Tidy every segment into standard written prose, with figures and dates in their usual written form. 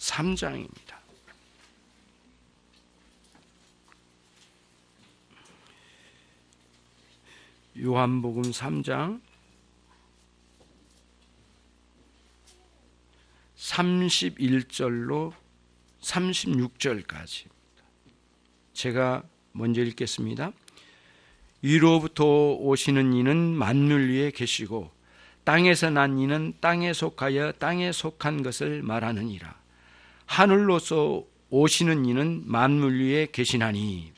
3장입니다. 요한복음 3장 31절로 36절까지 제가 먼저 읽겠습니다. 위로부터 오시는 이는 만물 위에 계시고 땅에서 난 이는 땅에 속하여 땅에 속한 것을 말하느니라. 하늘로서 오시는 이는 만물 위에 계시나니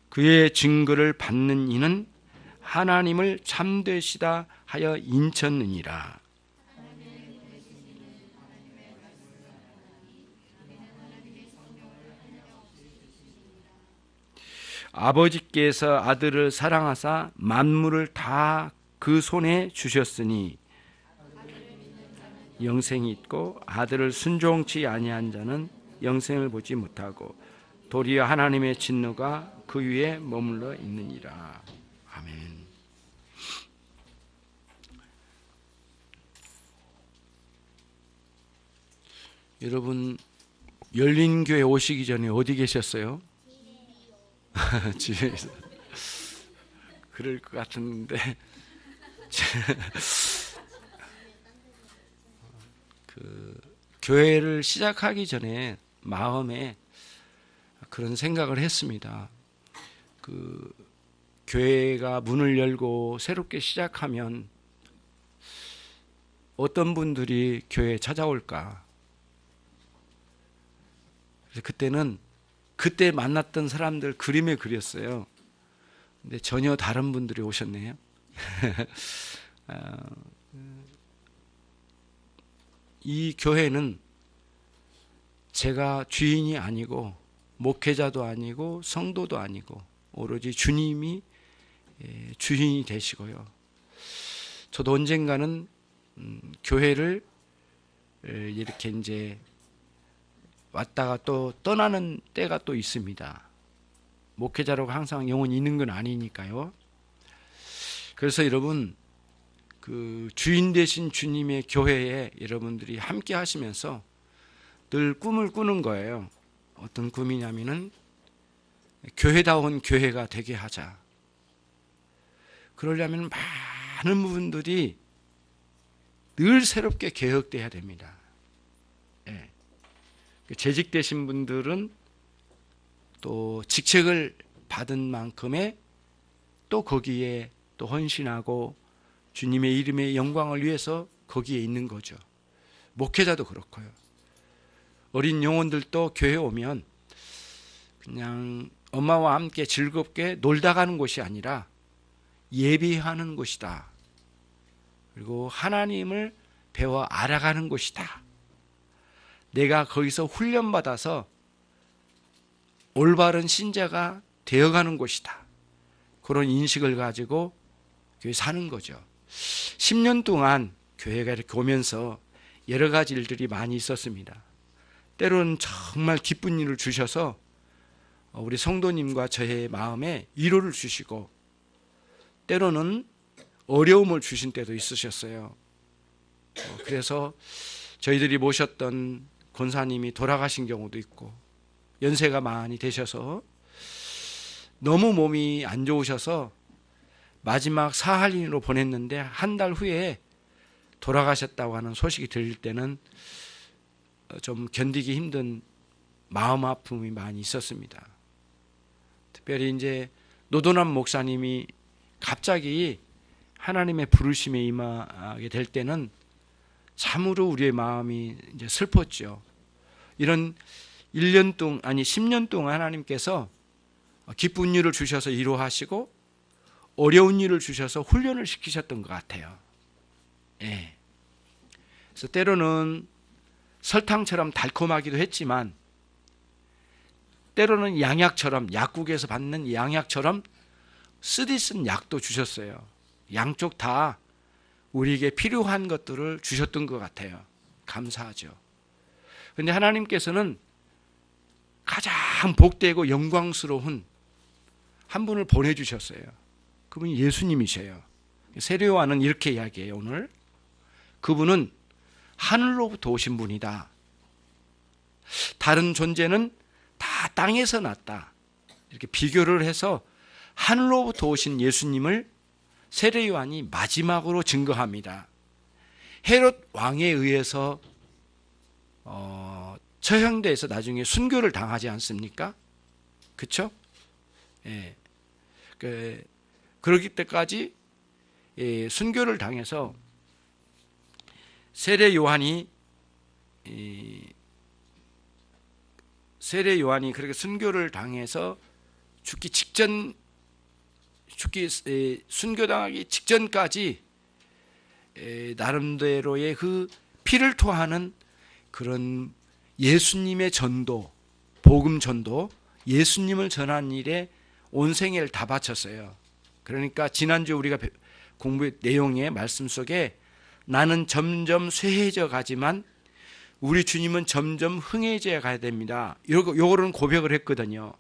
그의 증거를 받는 이는 하나님을 참되시다 하여 인쳤느니라. 아버지께서 아들을 사랑하사 만물을 다 그 손에 주셨으니 영생이 있고 아들을 순종치 아니한 자는 영생을 보지 못하고 도리어 하나님의 진노가 그 위에 머물러 있느니라. 아멘. 여러분 열린교회 오시기 전에 어디 계셨어요? 집에서. 그럴 것 같은데 교회를 시작하기 전에 마음에 그런 생각을 했습니다. 교회가 문을 열고 새롭게 시작하면 어떤 분들이 교회에 찾아올까? 그래서 그때는 그때 만났던 사람들 그림에 그렸어요. 근데 전혀 다른 분들이 오셨네요. 이 교회는 제가 주인이 아니고 목회자도 아니고 성도도 아니고 오로지 주님이 주인이 되시고요. 저도 언젠가는 교회를 이렇게 이제 왔다가 또 떠나는 때가 또 있습니다. 목회자라고 항상 영원히 있는 건 아니니까요. 그래서 여러분 주인 되신 주님의 교회에 여러분들이 함께 하시면서 늘 꿈을 꾸는 거예요. 어떤 꿈이냐면은 교회다운 교회가 되게 하자. 그러려면 많은 부분들이 늘 새롭게 개혁돼야 됩니다. 예. 재직되신 분들은 또 직책을 받은 만큼의 또 거기에 또 헌신하고 주님의 이름의 영광을 위해서 거기에 있는 거죠. 목회자도 그렇고요. 어린 영혼들도 교회에 오면 그냥 엄마와 함께 즐겁게 놀다 가는 곳이 아니라 예비하는 곳이다. 그리고 하나님을 배워 알아가는 곳이다. 내가 거기서 훈련받아서 올바른 신자가 되어가는 곳이다. 그런 인식을 가지고 교회 사는 거죠. 10년 동안 교회가 이렇게 오면서 여러 가지 일들이 많이 있었습니다. 때로는 정말 기쁜 일을 주셔서 우리 성도님과 저의 마음에 위로를 주시고 때로는 어려움을 주신 때도 있으셨어요. 그래서 저희들이 모셨던 권사님이 돌아가신 경우도 있고 연세가 많이 되셔서 너무 몸이 안 좋으셔서 마지막 사할린으로 보냈는데 한 달 후에 돌아가셨다고 하는 소식이 들릴 때는 좀 견디기 힘든 마음 아픔이 많이 있었습니다. 특별히 이제 노도남 목사님이 갑자기 하나님의 부르심에 임하게 될 때는 참으로 우리의 마음이 이제 슬펐죠. 이런 1년 동안 아니 10년 동안 하나님께서 기쁜 일을 주셔서 위로하시고 어려운 일을 주셔서 훈련을 시키셨던 것 같아요. 예. 그래서 때로는 설탕처럼 달콤하기도 했지만 때로는 양약처럼 약국에서 받는 양약처럼 쓰디쓴 약도 주셨어요. 양쪽 다 우리에게 필요한 것들을 주셨던 것 같아요. 감사하죠. 그런데 하나님께서는 가장 복되고 영광스러운 한 분을 보내주셨어요. 그분이 예수님이세요. 세례 요한은 이렇게 이야기해요. 오늘 그분은 하늘로부터 오신 분이다. 다른 존재는 다 땅에서 났다. 이렇게 비교를 해서 하늘로부터 오신 예수님을 세례 요한이 마지막으로 증거합니다. 헤롯 왕에 의해서 처형돼서 나중에 순교를 당하지 않습니까? 그렇죠? 예. 그러기 때까지 순교를 당해서 세례 요한이 그렇게 순교를 당해서 순교당하기 직전까지 나름대로의 그 피를 토하는 그런 예수님의 전도, 복음 전도, 예수님을 전하는 일에 온 생애를 다 바쳤어요. 그러니까 지난주 우리가 공부 내용의 말씀 속에 나는 점점 쇠해져 가지만 우리 주님은 점점 흥해져 가야 됩니다. 요거는 고백을 했거든요.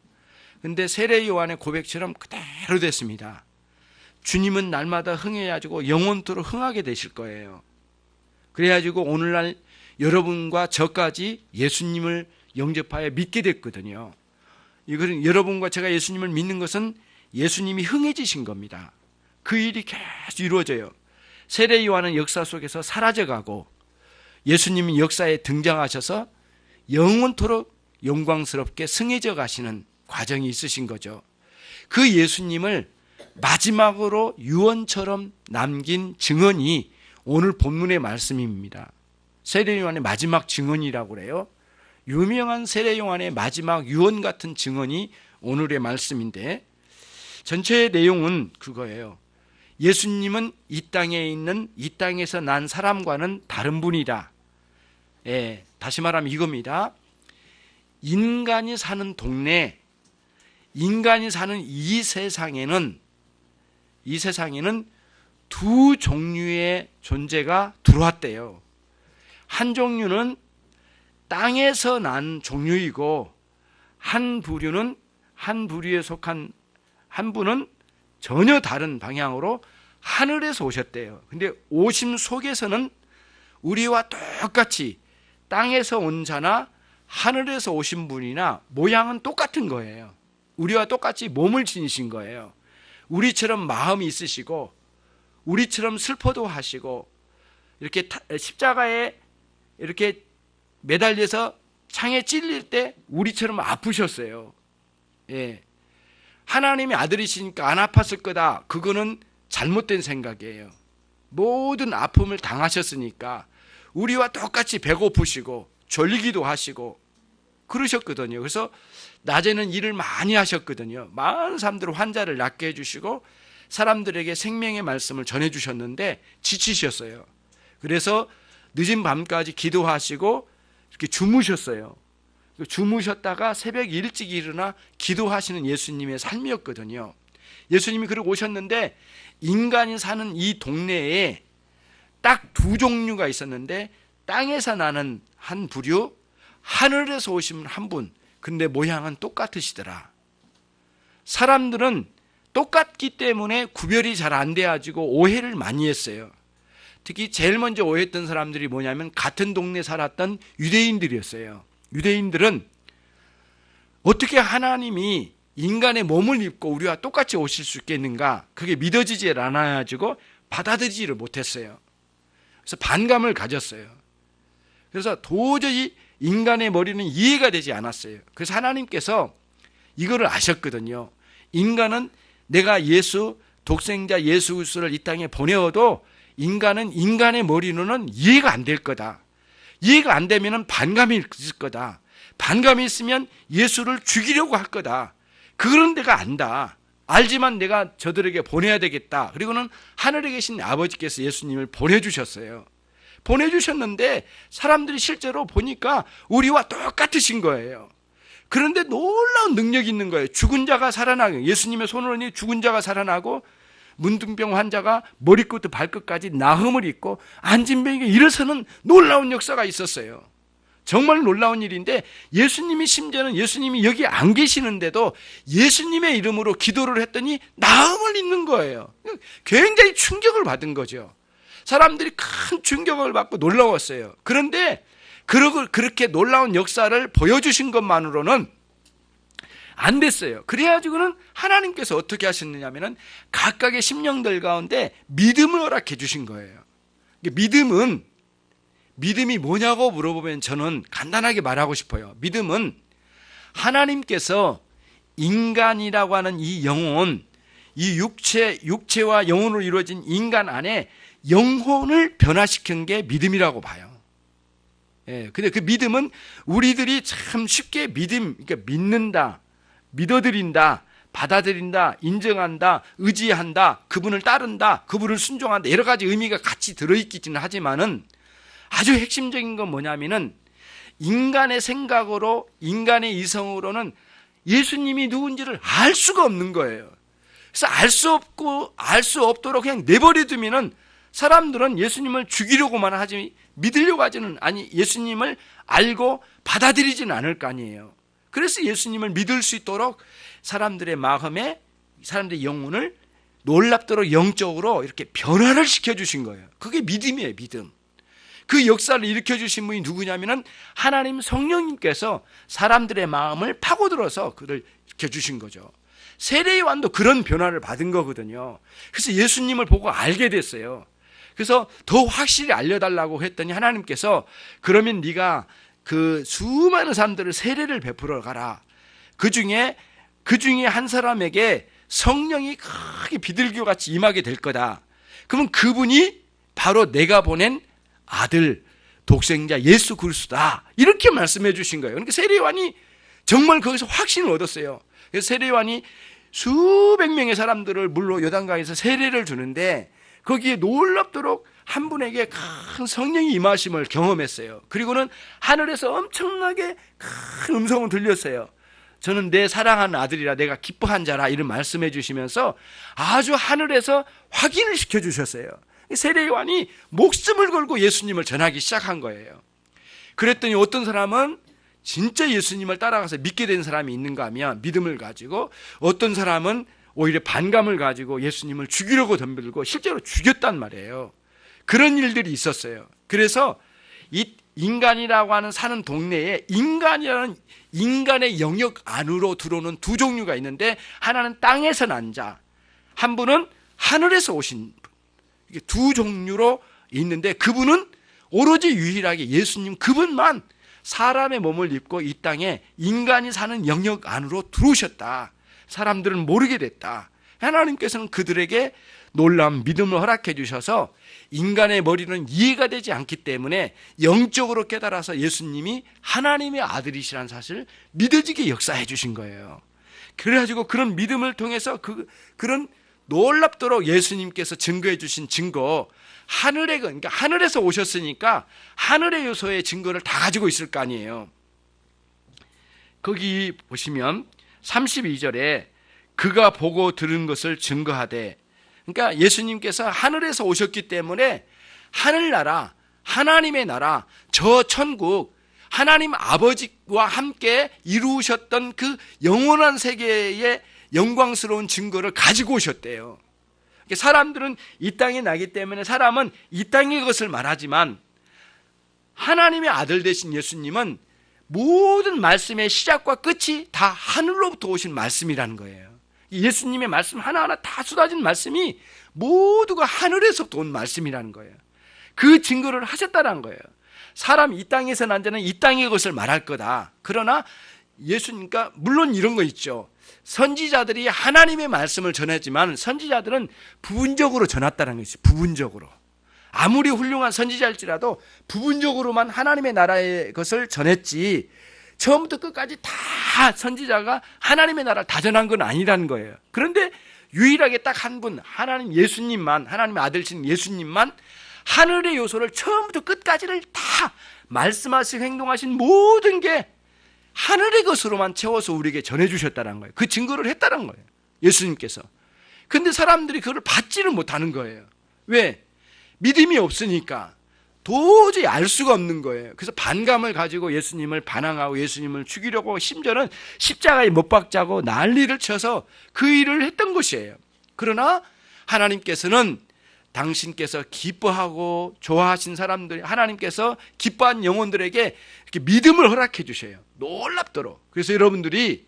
근데 세례 요한의 고백처럼 그대로 됐습니다. 주님은 날마다 흥해가지고 영원토록 흥하게 되실 거예요. 그래가지고 오늘날 여러분과 저까지 예수님을 영접하여 믿게 됐거든요. 이거는 여러분과 제가 예수님을 믿는 것은 예수님이 흥해지신 겁니다. 그 일이 계속 이루어져요. 세례 요한은 역사 속에서 사라져가고 예수님이 역사에 등장하셔서 영원토록 영광스럽게 승해져 가시는 과정이 있으신 거죠. 그 예수님을 마지막으로 유언처럼 남긴 증언이 오늘 본문의 말씀입니다. 세례 요한의 마지막 증언이라고 그래요. 유명한 세례 요한의 마지막 유언 같은 증언이 오늘의 말씀인데 전체의 내용은 그거예요. 예수님은 이 땅에서 난 사람과는 다른 분이다. 예, 다시 말하면 이겁니다. 인간이 사는 동네, 인간이 사는 이 세상에는 두 종류의 존재가 들어왔대요. 한 종류는 땅에서 난 종류이고 한 부류에 속한 한 분은 전혀 다른 방향으로 하늘에서 오셨대요. 근데 오심 속에서는 우리와 똑같이 땅에서 온 자나 하늘에서 오신 분이나 모양은 똑같은 거예요. 우리와 똑같이 몸을 지니신 거예요. 우리처럼 마음이 있으시고 우리처럼 슬퍼도 하시고 이렇게 십자가에 이렇게 매달려서 창에 찔릴 때 우리처럼 아프셨어요. 예. 하나님의 아들이시니까 안 아팠을 거다. 그거는 잘못된 생각이에요. 모든 아픔을 당하셨으니까 우리와 똑같이 배고프시고 졸리기도 하시고 그러셨거든요. 그래서 낮에는 일을 많이 하셨거든요. 많은 사람들 환자를 낫게 해주시고 사람들에게 생명의 말씀을 전해주셨는데 지치셨어요. 그래서 늦은 밤까지 기도하시고 이렇게 주무셨어요. 주무셨다가 새벽 일찍 일어나 기도하시는 예수님의 삶이었거든요. 예수님이 그러고 오셨는데 인간이 사는 이 동네에 딱 두 종류가 있었는데 땅에서 나는 한 부류, 하늘에서 오신 한 분. 근데 모양은 똑같으시더라. 사람들은 똑같기 때문에 구별이 잘 안 돼가지고 오해를 많이 했어요. 특히 제일 먼저 오해했던 사람들이 뭐냐면 같은 동네에 살았던 유대인들이었어요. 유대인들은 어떻게 하나님이 인간의 몸을 입고 우리와 똑같이 오실 수 있겠는가? 그게 믿어지지 않아가지고 받아들이지를 못했어요. 그래서 반감을 가졌어요. 그래서 도저히 인간의 머리는 이해가 되지 않았어요. 그래서 하나님께서 이거를 아셨거든요. 인간은 내가 독생자 예수 그리스도를 이 땅에 보내어도 인간은 인간의 머리로는 이해가 안 될 거다. 이해가 안 되면 반감이 있을 거다. 반감이 있으면 예수를 죽이려고 할 거다. 그거는 내가 안다. 알지만 내가 저들에게 보내야 되겠다. 그리고는 하늘에 계신 아버지께서 예수님을 보내주셨어요. 보내주셨는데 사람들이 실제로 보니까 우리와 똑같으신 거예요. 그런데 놀라운 능력이 있는 거예요. 죽은 자가 살아나고, 예수님의 손을 넣으니 죽은 자가 살아나고, 문둥병 환자가 머리끝부터 발끝까지 나흠을 입고 앉은 병에게 일어서는 놀라운 역사가 있었어요. 정말 놀라운 일인데, 예수님이 심지어는 예수님이 여기 안 계시는데도 예수님의 이름으로 기도를 했더니 나음을 잇는 거예요. 굉장히 충격을 받은 거죠. 사람들이 큰 충격을 받고 놀라웠어요. 그런데 그렇게 놀라운 역사를 보여주신 것만으로는 안 됐어요. 그래가지고는 하나님께서 어떻게 하셨느냐면은 각각의 심령들 가운데 믿음을 허락해 주신 거예요. 믿음이 뭐냐고 물어보면 저는 간단하게 말하고 싶어요. 믿음은 하나님께서 인간이라고 하는 이 영혼, 이 육체와 영혼으로 이루어진 인간 안에 영혼을 변화시킨 게 믿음이라고 봐요. 예, 근데 그 믿음은 우리들이 참 쉽게 그러니까 믿는다, 믿어들인다, 받아들인다, 인정한다, 의지한다, 그분을 따른다, 그분을 순종한다, 여러 가지 의미가 같이 들어있기는 하지만은 아주 핵심적인 건 뭐냐면은 인간의 생각으로, 인간의 이성으로는 예수님이 누군지를 알 수가 없는 거예요. 그래서 알 수 없도록 그냥 내버려 두면은 사람들은 예수님을 죽이려고만 하지 믿으려고 하지는 예수님을 알고 받아들이지는 않을 거 아니에요. 그래서 예수님을 믿을 수 있도록 사람들의 마음에, 사람들의 영혼을 놀랍도록 영적으로 이렇게 변화를 시켜주신 거예요. 그게 믿음이에요, 믿음. 그 역사를 일으켜주신 분이 누구냐면은 하나님 성령님께서 사람들의 마음을 파고들어서 그를 일으켜주신 거죠. 세례요한도 그런 변화를 받은 거거든요. 그래서 예수님을 보고 알게 됐어요. 그래서 더 확실히 알려달라고 했더니 하나님께서 그러면 네가 그 수많은 사람들을 세례를 베풀어 가라. 그 중에 한 사람에게 성령이 크게 비둘기같이 임하게 될 거다. 그러면 그분이 바로 내가 보낸 아들, 독생자 예수 그리스도다. 이렇게 말씀해 주신 거예요. 그러니까 세례요한이 정말 거기서 확신을 얻었어요. 그래서 세례요한이 수백 명의 사람들을 물로 요단강에서 세례를 주는데 거기에 놀랍도록 한 분에게 큰 성령이 임하심을 경험했어요. 그리고는 하늘에서 엄청나게 큰 음성을 들렸어요. 저는 내 사랑하는 아들이라 내가 기뻐한 자라, 이런 말씀해 주시면서 아주 하늘에서 확인을 시켜주셨어요. 세례요한이 목숨을 걸고 예수님을 전하기 시작한 거예요. 그랬더니 어떤 사람은 진짜 예수님을 따라가서 믿게 된 사람이 있는가 하면 믿음을 가지고, 어떤 사람은 오히려 반감을 가지고 예수님을 죽이려고 덤빌고 실제로 죽였단 말이에요. 그런 일들이 있었어요. 그래서 이 인간이라고 하는 사는 동네에 인간이라는 인간의 영역 안으로 들어오는 두 종류가 있는데, 하나는 땅에서 난 자, 한 분은 하늘에서 오신 분. 이게 두 종류로 있는데, 그분은 오로지 유일하게 예수님 그분만 사람의 몸을 입고 이 땅에 인간이 사는 영역 안으로 들어오셨다. 사람들은 모르게 됐다. 하나님께서는 그들에게 놀라운 믿음을 허락해 주셔서 인간의 머리는 이해가 되지 않기 때문에 영적으로 깨달아서 예수님이 하나님의 아들이시라는 사실을 믿어지게 역사해 주신 거예요. 그래가지고 그런 믿음을 통해서 그런 놀랍도록 예수님께서 증거해 주신 증거, 그러니까 하늘에서 오셨으니까 하늘의 요소의 증거를 다 가지고 있을 거 아니에요. 거기 보시면 32절에 그가 보고 들은 것을 증거하되, 그러니까 예수님께서 하늘에서 오셨기 때문에 하늘나라, 하나님의 나라, 저 천국, 하나님 아버지와 함께 이루셨던 그 영원한 세계의 영광스러운 증거를 가지고 오셨대요. 사람들은 이 땅에 나기 때문에 사람은 이 땅의 것을 말하지만, 하나님의 아들 되신 예수님은 모든 말씀의 시작과 끝이 다 하늘로부터 오신 말씀이라는 거예요. 예수님의 말씀 하나하나 다 쏟아진 말씀이 모두가 하늘에서부터 온 말씀이라는 거예요. 그 증거를 하셨다는 거예요. 사람 이 땅에서 난 자는 이 땅의 것을 말할 거다. 그러나 예수님과 물론 이런 거 있죠. 선지자들이 하나님의 말씀을 전했지만 선지자들은 부분적으로 전했다는 것이죠. 부분적으로. 아무리 훌륭한 선지자일지라도 부분적으로만 하나님의 나라의 것을 전했지, 처음부터 끝까지 다 선지자가 하나님의 나라를 다 전한 건 아니라는 거예요. 그런데 유일하게 딱 한 분, 하나님 예수님만, 하나님의 아들이신 예수님만 하늘의 요소를 처음부터 끝까지를 다 말씀하시고 행동하신 모든 게 하늘의 것으로만 채워서 우리에게 전해주셨다는 거예요. 그 증거를 했다는 거예요, 예수님께서. 근데 사람들이 그걸 받지를 못하는 거예요. 왜? 믿음이 없으니까. 도저히 알 수가 없는 거예요. 그래서 반감을 가지고 예수님을 반항하고 예수님을 죽이려고 심지어는 십자가에 못 박자고 난리를 쳐서 그 일을 했던 것이에요. 그러나 하나님께서는 당신께서 기뻐하고 좋아하신 사람들, 하나님께서 기뻐한 영혼들에게 이렇게 믿음을 허락해 주셔요. 놀랍도록. 그래서 여러분들이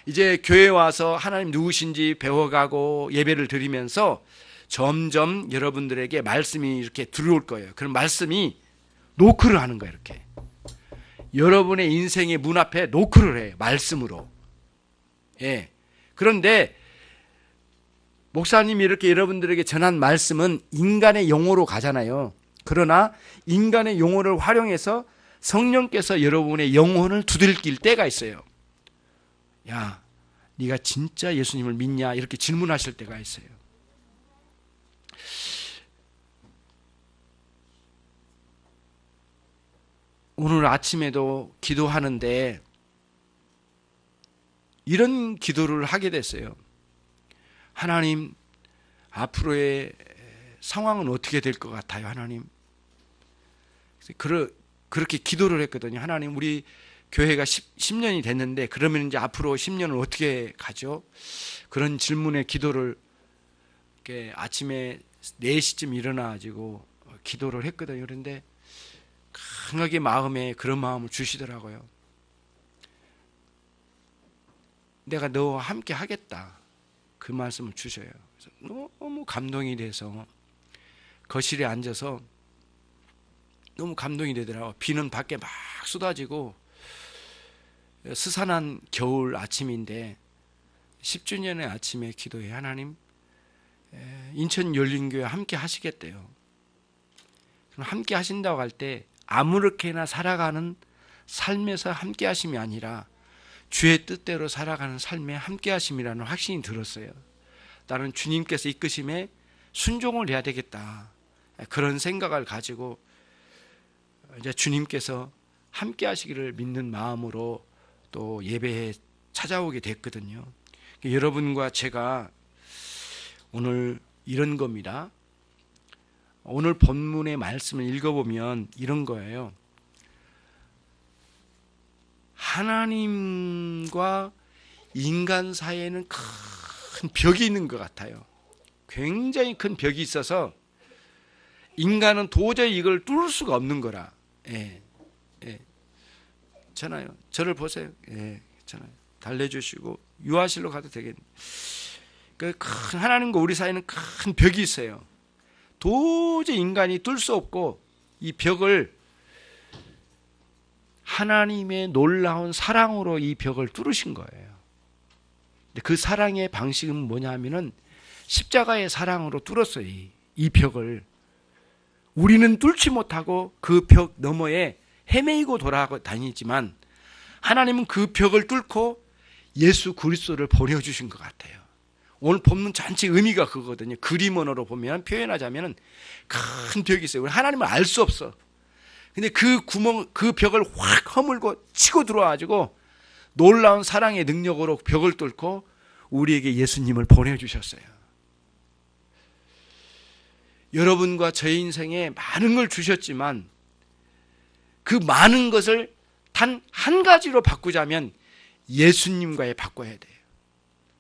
이제 교회에 와서 하나님 누구신지 배워가고 예배를 드리면서 점점 여러분들에게 말씀이 이렇게 들어올 거예요. 그런 말씀이 노크를 하는 거예요. 이렇게 여러분의 인생의 문 앞에 노크를 해요. 말씀으로. 예. 그런데 목사님이 이렇게 여러분들에게 전한 말씀은 인간의 용어로 가잖아요. 그러나 인간의 용어를 활용해서 성령께서 여러분의 영혼을 두들길 때가 있어요. 야, 네가 진짜 예수님을 믿냐? 이렇게 질문하실 때가 있어요. 오늘 아침에도 기도하는데 이런 기도를 하게 됐어요. 하나님, 앞으로의 상황은 어떻게 될 것 같아요, 하나님? 그렇게 기도를 했거든요. 하나님, 우리 교회가 10년이 됐는데 그러면 이제 앞으로 10년을 어떻게 가죠? 그런 질문에 기도를 이렇게 아침에 4시쯤 일어나가지고 기도를 했거든요. 그런데 강하게 마음에 그런 마음을 주시더라고요. 내가 너와 함께 하겠다. 그 말씀을 주셔요. 그래서 너무 감동이 돼서 거실에 앉아서 너무 감동이 되더라고요. 비는 밖에 막 쏟아지고 스산한 겨울 아침인데 10주년의 아침에 기도해. 하나님, 인천 열린교회 함께 하시겠대요. 그럼 함께 하신다고 할 때 아무렇게나 살아가는 삶에서 함께 하심이 아니라 주의 뜻대로 살아가는 삶에 함께 하심이라는 확신이 들었어요. 나는 주님께서 이끄심에 순종을 해야 되겠다. 그런 생각을 가지고 이제 주님께서 함께 하시기를 믿는 마음으로 또 예배에 찾아오게 됐거든요. 여러분과 제가 오늘 이런 겁니다. 오늘 본문의 말씀을 읽어보면 이런 거예요. 하나님과 인간 사이에는 큰 벽이 있는 것 같아요. 굉장히 큰 벽이 있어서 인간은 도저히 이걸 뚫을 수가 없는 거라. 예, 예. 괜찮아요. 저를 보세요. 예, 괜찮아요. 달래주시고 유아실로 가도 되겠네. 그 큰 하나님과 우리 사이에는 큰 벽이 있어요. 도저히 인간이 뚫을 수 없고 이 벽을 하나님의 놀라운 사랑으로 이 벽을 뚫으신 거예요. 그 사랑의 방식은 뭐냐 하면은 십자가의 사랑으로 뚫었어요. 이 벽을. 우리는 뚫지 못하고 그 벽 너머에 헤매이고 돌아다니지만 하나님은 그 벽을 뚫고 예수 그리스도를 보내주신 것 같아요. 오늘 본문 전체 의미가 그거거든요. 그림 언어로 보면 표현하자면 큰 벽이 있어요. 우리 하나님을 알 수 없어. 근데 그 벽을 확 허물고 치고 들어와가지고 놀라운 사랑의 능력으로 벽을 뚫고 우리에게 예수님을 보내주셨어요. 여러분과 저의 인생에 많은 걸 주셨지만 그 많은 것을 단 한 가지로 바꾸자면 예수님과에 바꿔야 돼요.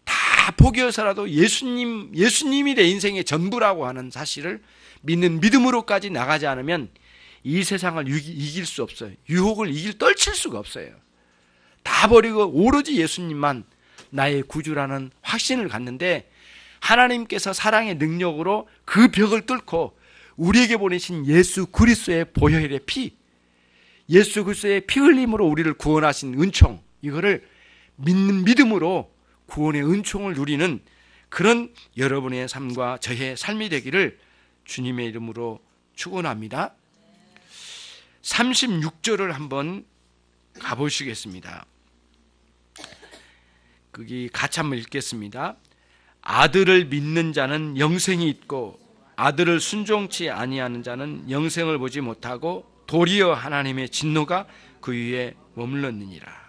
다 포기해서라도 예수님이 내 인생의 전부라고 하는 사실을 믿는 믿음으로까지 나가지 않으면 이 세상을 이길 수 없어요. 유혹을 떨칠 수가 없어요. 다 버리고 오로지 예수님만 나의 구주라는 확신을 갖는데 하나님께서 사랑의 능력으로 그 벽을 뚫고 우리에게 보내신 예수 그리스도의 보혈의 피, 예수 그리스도의 피 흘림으로 우리를 구원하신 은총, 이거를 믿는 믿음으로 구원의 은총을 누리는 그런 여러분의 삶과 저의 삶이 되기를 주님의 이름으로 축원합니다. 36절을 한번 가보시겠습니다. 거기 같이 한번 읽겠습니다. 아들을 믿는 자는 영생이 있고 아들을 순종치 아니하는 자는 영생을 보지 못하고 도리어 하나님의 진노가 그 위에 머물렀느니라.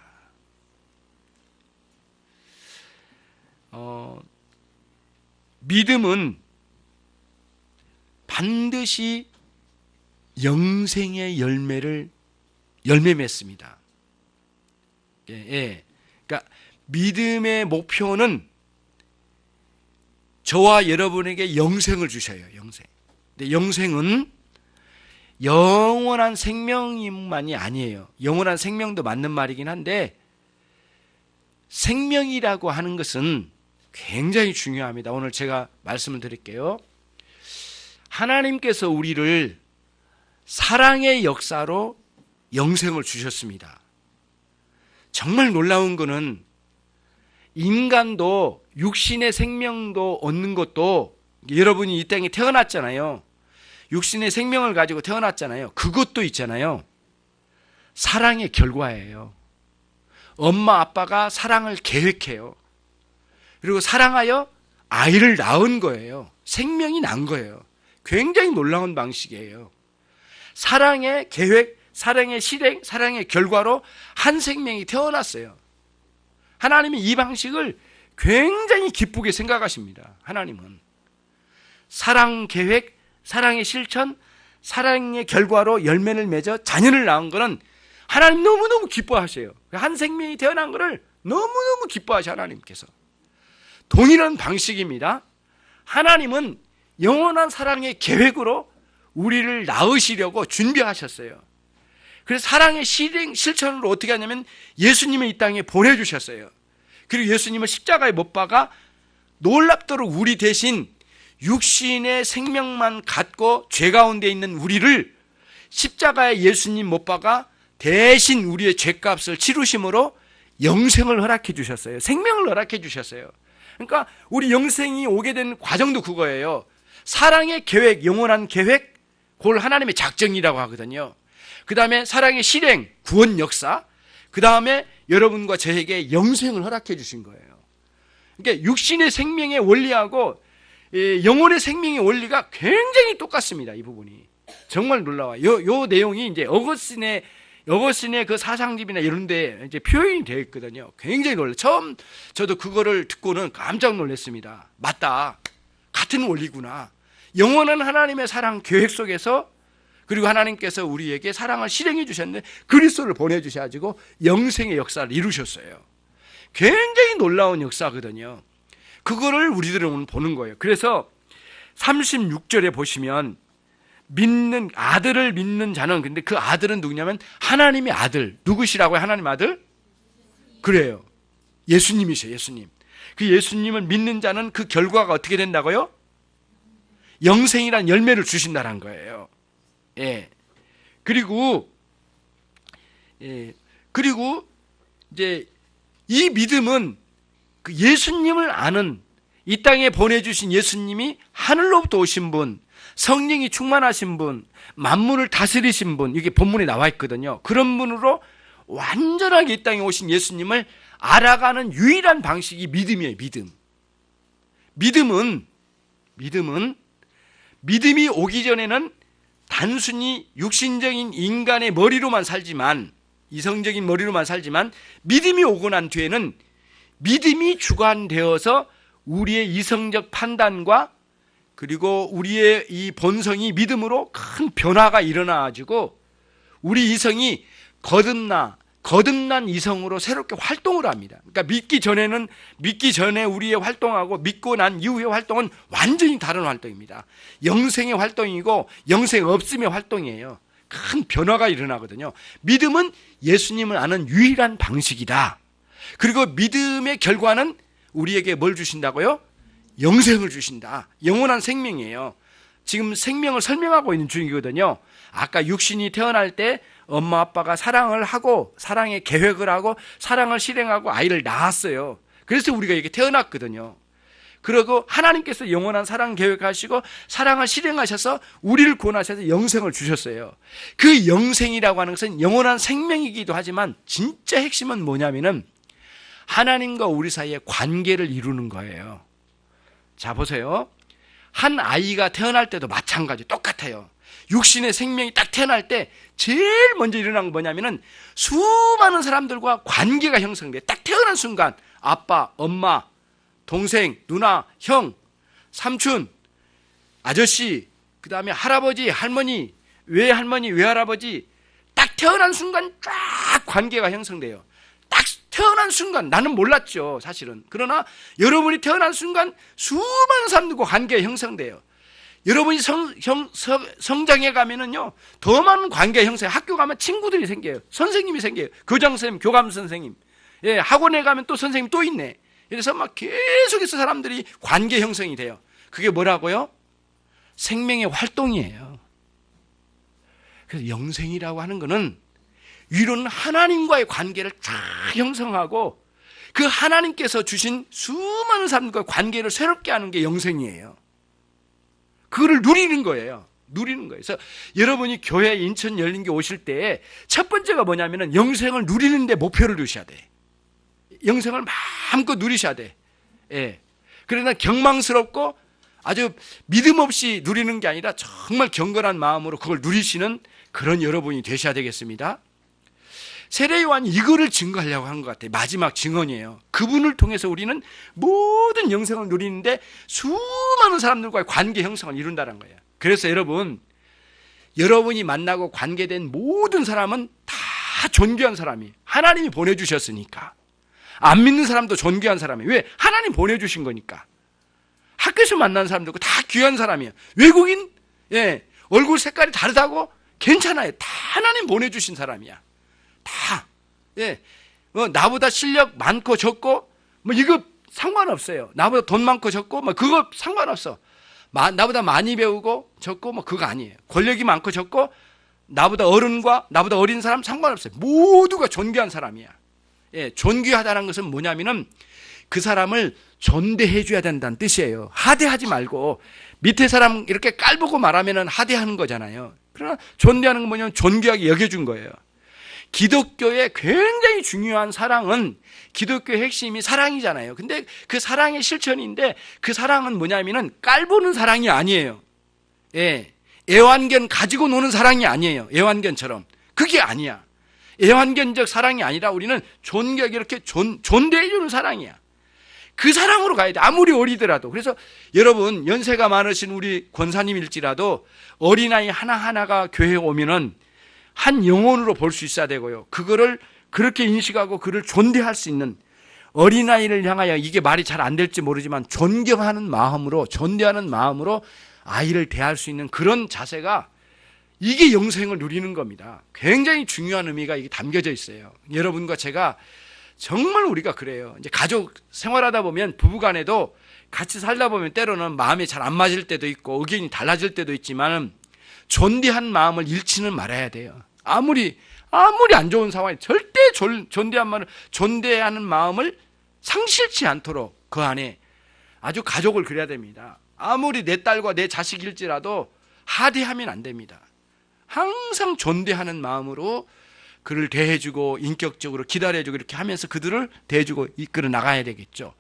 믿음은 반드시 영생의 열매 맺습니다. 그러니까 믿음의 목표는 저와 여러분에게 영생을 주셔요. 영생. 근데 영생은 영원한 생명만이 아니에요. 영원한 생명도 맞는 말이긴 한데, 생명이라고 하는 것은 굉장히 중요합니다. 오늘 제가 말씀을 드릴게요. 하나님께서 우리를 사랑의 역사로 영생을 주셨습니다. 정말 놀라운 것은 인간도 육신의 생명도 얻는 것도, 여러분이 이 땅에 태어났잖아요. 육신의 생명을 가지고 태어났잖아요. 그것도 있잖아요, 사랑의 결과예요. 엄마 아빠가 사랑을 계획해요. 그리고 사랑하여 아이를 낳은 거예요. 생명이 난 거예요. 굉장히 놀라운 방식이에요. 사랑의 계획, 사랑의 실행, 사랑의 결과로 한 생명이 태어났어요. 하나님이 이 방식을 굉장히 기쁘게 생각하십니다. 하나님은 사랑 계획, 사랑의 실천, 사랑의 결과로 열매를 맺어 자녀를 낳은 거는 하나님 너무너무 기뻐하셔요. 한 생명이 태어난 거를 너무너무 기뻐하셔 하나님께서. 동일한 방식입니다. 하나님은 영원한 사랑의 계획으로 우리를 낳으시려고 준비하셨어요. 그래서 사랑의 실천으로 어떻게 하냐면 예수님을 이 땅에 보내주셨어요. 그리고 예수님을 십자가에 못 박아 놀랍도록 우리 대신 육신의 생명만 갖고 죄 가운데 있는 우리를 십자가에 예수님 못 박아 대신 우리의 죄값을 치루심으로 영생을 허락해 주셨어요. 생명을 허락해 주셨어요. 그러니까 우리 영생이 오게 된 과정도 그거예요. 사랑의 계획, 영원한 계획, 그걸 하나님의 작정이라고 하거든요. 그 다음에 사랑의 실행, 구원 역사, 그 다음에 여러분과 저에게 영생을 허락해 주신 거예요. 그러니까 육신의 생명의 원리하고 영혼의 생명의 원리가 굉장히 똑같습니다. 이 부분이 정말 놀라워요. 요 내용이 이제 어거스틴의 그 사상집이나 이런 데 이제 표현이 되어 있거든요. 굉장히 놀라요. 처음 저도 그거를 듣고는 깜짝 놀랐습니다. 맞다. 같은 원리구나. 영원한 하나님의 사랑 계획 속에서, 그리고 하나님께서 우리에게 사랑을 실행해 주셨는데 그리스도를 보내주셔가지고 영생의 역사를 이루셨어요. 굉장히 놀라운 역사거든요. 그거를 우리들은 오늘 보는 거예요. 그래서 36절에 보시면 아들을 믿는 자는, 근데 그 아들은 누구냐면 하나님의 아들. 누구시라고요? 하나님 아들? 그래요. 예수님이세요. 예수님. 그 예수님을 믿는 자는 그 결과가 어떻게 된다고요? 영생이란 열매를 주신다는 거예요. 예. 그리고 이제 이 믿음은 그 예수님을 아는, 이 땅에 보내주신 예수님이 하늘로부터 오신 분, 성령이 충만하신 분, 만물을 다스리신 분, 이게 본문에 나와 있거든요. 그런 분으로 완전하게 이 땅에 오신 예수님을 알아가는 유일한 방식이 믿음이에요. 믿음이 오기 전에는 단순히 육신적인 인간의 머리로만 살지만, 이성적인 머리로만 살지만, 믿음이 오고 난 뒤에는 믿음이 주관되어서 우리의 이성적 판단과 그리고 우리의 이 본성이 믿음으로 큰 변화가 일어나가지고 우리 이성이 거듭난 이성으로 새롭게 활동을 합니다. 그러니까 믿기 전에 우리의 활동하고 믿고 난 이후의 활동은 완전히 다른 활동입니다. 영생의 활동이고 영생 없음의 활동이에요. 큰 변화가 일어나거든요. 믿음은 예수님을 아는 유일한 방식이다. 그리고 믿음의 결과는 우리에게 뭘 주신다고요? 영생을 주신다. 영원한 생명이에요. 지금 생명을 설명하고 있는 중이거든요. 아까 육신이 태어날 때 엄마 아빠가 사랑을 하고 사랑의 계획을 하고 사랑을 실행하고 아이를 낳았어요. 그래서 우리가 이렇게 태어났거든요. 그리고 하나님께서 영원한 사랑 계획하시고 사랑을 실행하셔서 우리를 구원하셔서 영생을 주셨어요. 그 영생이라고 하는 것은 영원한 생명이기도 하지만 진짜 핵심은 뭐냐면은 하나님과 우리 사이의 관계를 이루는 거예요. 자, 보세요. 한 아이가 태어날 때도 마찬가지 똑같아요. 육신의 생명이 딱 태어날 때 제일 먼저 일어난 건 뭐냐면은 수많은 사람들과 관계가 형성돼. 딱 태어난 순간 아빠, 엄마, 동생, 누나, 형, 삼촌, 아저씨, 그 다음에 할아버지, 할머니, 외할머니, 외할아버지 딱 태어난 순간 쫙 관계가 형성돼요. 딱 태어난 순간, 나는 몰랐죠, 사실은. 그러나 여러분이 태어난 순간 수많은 사람들과 관계가 형성돼요. 여러분이 성장해 가면은요, 더 많은 관계 형성, 학교 가면 친구들이 생겨요. 선생님이 생겨요. 교장선생님, 교감선생님. 예, 학원에 가면 또 선생님 또 있네. 그래서 막 계속해서 사람들이 관계 형성이 돼요. 그게 뭐라고요? 생명의 활동이에요. 그래서 영생이라고 하는 거는 위로는 하나님과의 관계를 쫙 형성하고 그 하나님께서 주신 수많은 사람들과 관계를 새롭게 하는 게 영생이에요. 그거를 누리는 거예요. 누리는 거예요. 그래서 여러분이 교회 인천 열린교 오실 때 첫 번째가 뭐냐면은 영생을 누리는 데 목표를 두셔야 돼. 영생을 마음껏 누리셔야 돼. 예. 그러나 경망스럽고 아주 믿음 없이 누리는 게 아니라 정말 경건한 마음으로 그걸 누리시는 그런 여러분이 되셔야 되겠습니다. 세례 요한이 이거를 증거하려고 한 것 같아요. 마지막 증언이에요. 그분을 통해서 우리는 모든 영생을 누리는데 수많은 사람들과의 관계 형성을 이룬다는 거예요. 그래서 여러분이 만나고 관계된 모든 사람은 다 존귀한 사람이에요. 하나님이 보내주셨으니까. 안 믿는 사람도 존귀한 사람이에요. 왜? 하나님 보내주신 거니까. 학교에서 만난 사람들도 다 귀한 사람이에요. 외국인, 예, 얼굴 색깔이 다르다고 괜찮아요. 다 하나님 보내주신 사람이야. 다. 예. 나보다 실력 많고 적고, 이거 상관없어요. 나보다 돈 많고 적고, 그거 상관없어. 나보다 많이 배우고 적고, 그거 아니에요. 권력이 많고 적고, 나보다 어른과 나보다 어린 사람 상관없어요. 모두가 존귀한 사람이야. 예. 존귀하다는 것은 뭐냐면은 그 사람을 존대해 줘야 된다는 뜻이에요. 하대하지 말고, 밑에 사람 이렇게 깔보고 말하면은 하대하는 거잖아요. 그러나 존대하는 건 뭐냐면 존귀하게 여겨준 거예요. 기독교의 굉장히 중요한 사랑은 기독교의 핵심이 사랑이잖아요. 근데 그 사랑의 실천인데 그 사랑은 뭐냐면은 깔보는 사랑이 아니에요. 예. 애완견 가지고 노는 사랑이 아니에요. 애완견처럼. 그게 아니야. 애완견적 사랑이 아니라 우리는 존귀하게 이렇게 존대해주는 사랑이야. 그 사랑으로 가야 돼. 아무리 어리더라도. 그래서 여러분, 연세가 많으신 우리 권사님일지라도 어린아이 하나하나가 교회에 오면은 한 영혼으로 볼 수 있어야 되고요. 그거를 그렇게 인식하고 그를 존대할 수 있는 어린아이를 향하여, 이게 말이 잘 안 될지 모르지만 존경하는 마음으로, 존대하는 마음으로 아이를 대할 수 있는 그런 자세가, 이게 영생을 누리는 겁니다. 굉장히 중요한 의미가 이게 담겨져 있어요. 여러분과 제가 정말 우리가 그래요. 이제 가족 생활하다 보면 부부간에도 같이 살다 보면 때로는 마음이 잘 안 맞을 때도 있고 의견이 달라질 때도 있지만 존대한 마음을 잃지는 말아야 돼요. 아무리 안 좋은 상황이 절대 존대하는 마음을 상실치 않도록 그 안에 아주 가족을 그려야 됩니다. 아무리 내 딸과 내 자식일지라도 하대하면 안 됩니다. 항상 존대하는 마음으로 그를 대해주고 인격적으로 기다려주고 이렇게 하면서 그들을 대해주고 이끌어 나가야 되겠죠.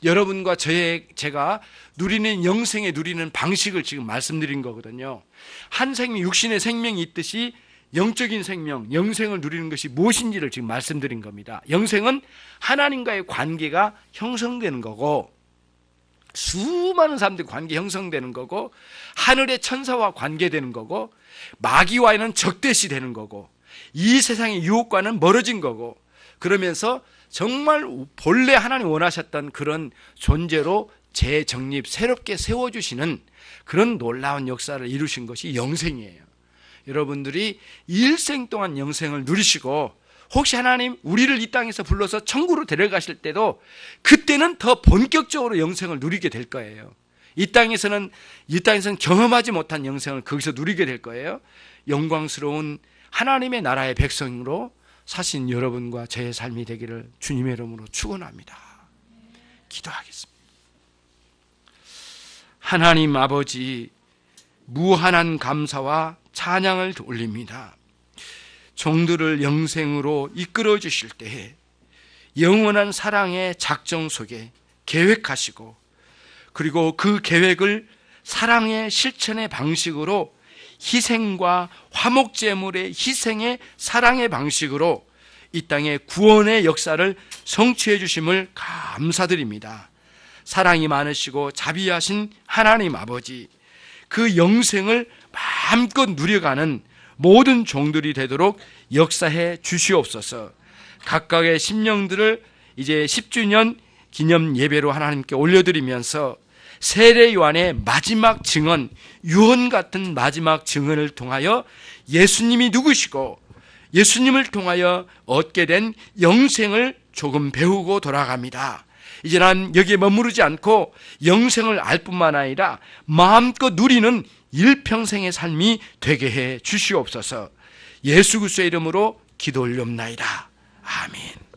여러분과 제가 누리는 영생에 누리는 방식을 지금 말씀드린 거거든요. 한 생명, 육신의 생명이 있듯이 영적인 생명, 영생을 누리는 것이 무엇인지를 지금 말씀드린 겁니다. 영생은 하나님과의 관계가 형성되는 거고, 수많은 사람들의 관계 형성되는 거고, 하늘의 천사와 관계되는 거고, 마귀와는 적대시 되는 거고, 이 세상의 유혹과는 멀어진 거고, 그러면서 정말 본래 하나님 원하셨던 그런 존재로 재정립, 새롭게 세워주시는 그런 놀라운 역사를 이루신 것이 영생이에요. 여러분들이 일생 동안 영생을 누리시고, 혹시 하나님 우리를 이 땅에서 불러서 천국으로 데려가실 때도 그때는 더 본격적으로 영생을 누리게 될 거예요. 이 땅에서는 경험하지 못한 영생을 거기서 누리게 될 거예요. 영광스러운 하나님의 나라의 백성으로 사신 여러분과 제 삶이 되기를 주님의 이름으로 축원합니다. 기도하겠습니다. 하나님 아버지, 무한한 감사와 찬양을 올립니다. 종들을 영생으로 이끌어 주실 때에 영원한 사랑의 작정 속에 계획하시고, 그리고 그 계획을 사랑의 실천의 방식으로, 희생과 화목제물의 희생의 사랑의 방식으로 이 땅의 구원의 역사를 성취해 주심을 감사드립니다. 사랑이 많으시고 자비하신 하나님 아버지, 그 영생을 마음껏 누려가는 모든 종들이 되도록 역사해 주시옵소서. 각각의 심령들을 이제 10주년 기념 예배로 하나님께 올려드리면서 세례 요한의 마지막 증언, 유언 같은 마지막 증언을 통하여 예수님이 누구시고 예수님을 통하여 얻게 된 영생을 조금 배우고 돌아갑니다. 이제 난 여기에 머무르지 않고 영생을 알 뿐만 아니라 마음껏 누리는 일평생의 삶이 되게 해 주시옵소서. 예수 그리스도의 이름으로 기도 올리옵나이다. 아멘.